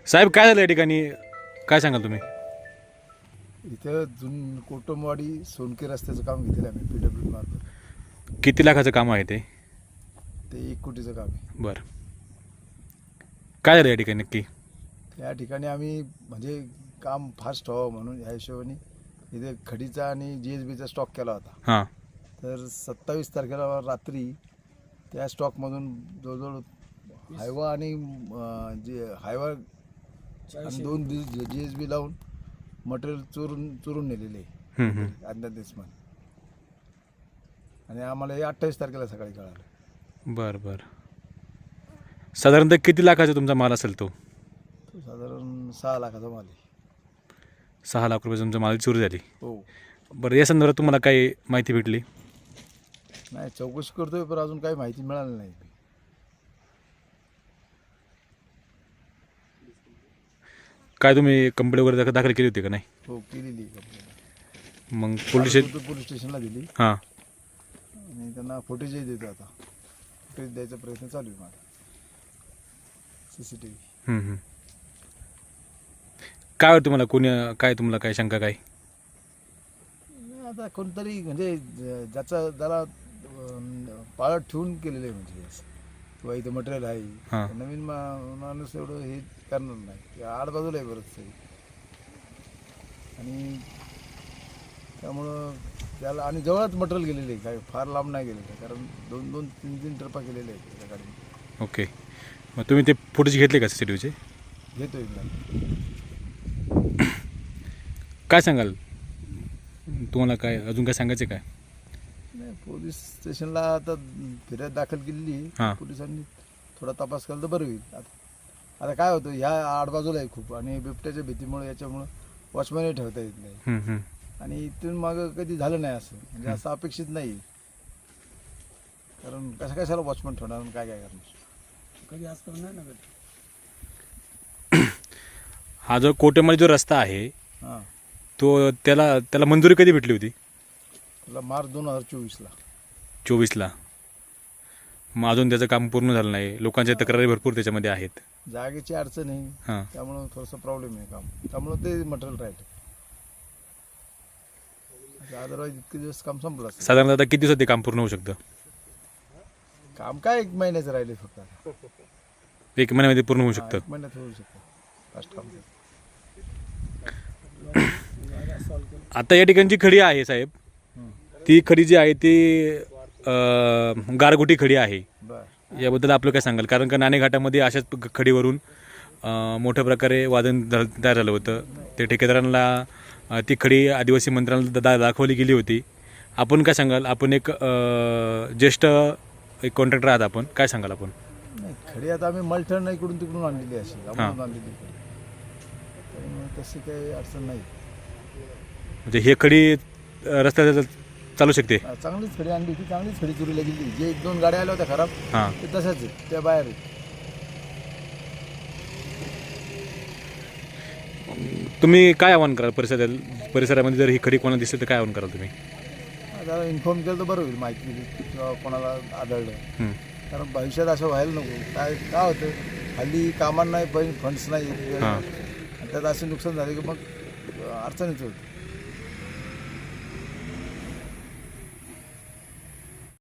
साहेब काय झालं या ठिकाणी, काय सांगाल तुम्ही? इथं कोटमवाडी सोनके रस्त्याचं काम घेतलेलं आहे आम्ही PWD मार्फत. किती लाखाचं काम आहे ते? ते 1 कोटीचं काम आहे. बरं, काय झालं या ठिकाणी नक्की? त्या ठिकाणी आम्ही म्हणजे काम फास्ट व्हावं म्हणून ह्या हिशोबाने इथे खडीचा आणि GSBचा स्टॉक केला होता. हां तर 27 तारखेला रात्री त्या स्टॉकमधून जवळजवळ हायवा आणि जे हायवा आणि 2 GSB लावून मटेरियल चोरून नेलेले अज्ञात. आणि आम्हाला हे 28 तारखेला सकाळी कळालं. बरं बरं, साधारणतः किती लाखाचा तुमचा माल असेल तो? तो साधारण 6 लाखाचा माल आहे. 6 लाख रुपये तुमचा माल चोरी झाली. हो. बरं, या संदर्भात तुम्हाला काही माहिती भेटली? नाही, चौकशी करतोय पण अजून काही माहिती मिळाली नाही. काय तुम्ही कंप्लेंट वगैरे दाखल केली होती का नाही? हो, केलेली कंप्लेंट. मग पोलीस स्टेशनला दिली हां आणि त्यांना फुटेजही देतो. आता फुटेज द्यायचा प्रयत्न चालू आहे माझा. CCTV. काय वाटतं तुम्हाला, कोणी काय तुम्हाला काय शंका काय? आता कोणतरी म्हणजे ज्याला पाळत ठेवून केलेलं आहे म्हणजे असं. किंवा इथं मटेरियल आहे. हां नवीन माणूस एवढं हे करणार नाही. आडबाजूला आहे बरंच सगळी. आणि त्यामुळं त्याला आणि जवळच मटेरियल गेलेलं आहे, काय फार लांब नाही गेलेलं आहे. कारण 2-3 ट्रिपा केलेल्या आहेत त्या गाडीने. ओके, मग तुम्ही ते फुटेज घेतले का CCTVचे? घेतोय काय सांगाल तुम्हाला, काय अजून काय सांगायचं काय? नाही, पोलीस स्टेशनला आता फिर्याद दाखल केलेली हां. आहे. पोलिसांनी थोडा तपास केला तर बरं होईल. आता काय होतं, ह्या आडबाजूला आहे खूप आणि बिबट्याच्या भीतीमुळे याच्यामुळं वॉचमॅनही ठेवता येत नाही. आणि इथून मागं कधी झालं नाही असं, म्हणजे असं अपेक्षित नाही. कारण कशाला वॉचमॅन ठेवणार आणि काय करणार, कधी आजपर्यंत नाही ना कधी. हा जो कोटेमध्ये जो रस्ता आहे हां, तो त्याला मंजुरी कधी भेटली होती? त्याला मार्च 2024ला. 24ला. मग अजून त्याचं काम पूर्ण झालं नाही. लोकांच्या तक्रारी भरपूर त्याच्यामध्ये आहेत. जागेची अडचण आहे. हां त्यामुळं थोडंसं प्रॉब्लेम आहे काम. त्यामुळं ते मटेरियल राहिलं. अदरवाईज इतके दिवस काम संपलं असतं. साधारणतः आता किती दिवसात ते काम पूर्ण होऊ शकतं? काम काय 1 महिन्याचं राहिले फक्त. 1 महिन्यामध्ये पूर्ण होऊ शकतं. 1 महिन्यात होऊ शकतं फास्ट काम. आता या ठिकाणची खडी आहे साहेब, ती खडी जी आहे ती गारगोटी खडी आहे. बरं. याबद्दल आपलं काय सांगाल? कारण का नाणेघाटामध्ये अशाच खडीवरून मोठ्या प्रकारे वादन तयार झालं होतं. ते ठेकेदारांना ती खडी आदिवासी मंत्र्यांना दाखवली गेली होती. आपण काय सांगाल? आपण एक ज्येष्ठ एक कॉन्ट्रॅक्टर आहात, आपण काय सांगाल? आपण नाही, खडी आता आम्ही मलठण इकडून तिकडून आणलेली अशी आम्हाला आणलेली. त्यामुळे तशी काही अडचण नाही. म्हणजे हे खडी रस्त्यात चालू शकते? चांगलीच खडी आणली होती, चांगलीच खडी चोरीला गेली. जे 1-2 गाड्या आल्या होत्या खराब, हां. ते तशाच आहेत, त्या बाहेर आहेत. तुम्ही काय आवाहन कराल परिसरामध्ये जर ही खडी कोणाला दिसली तर काय आवाहन कराल तुम्ही? जरा इन्फॉर्म केलं तर बरं होईल, माहिती दिली किंवा कोणाला आढळलं. कारण भविष्यात असं व्हायला नको. काय होतं, हल्ली कामांना नाही, फंड्स नाही, हां. आणि त्यात असं नुकसान झालं की मग अडचणीच होतं.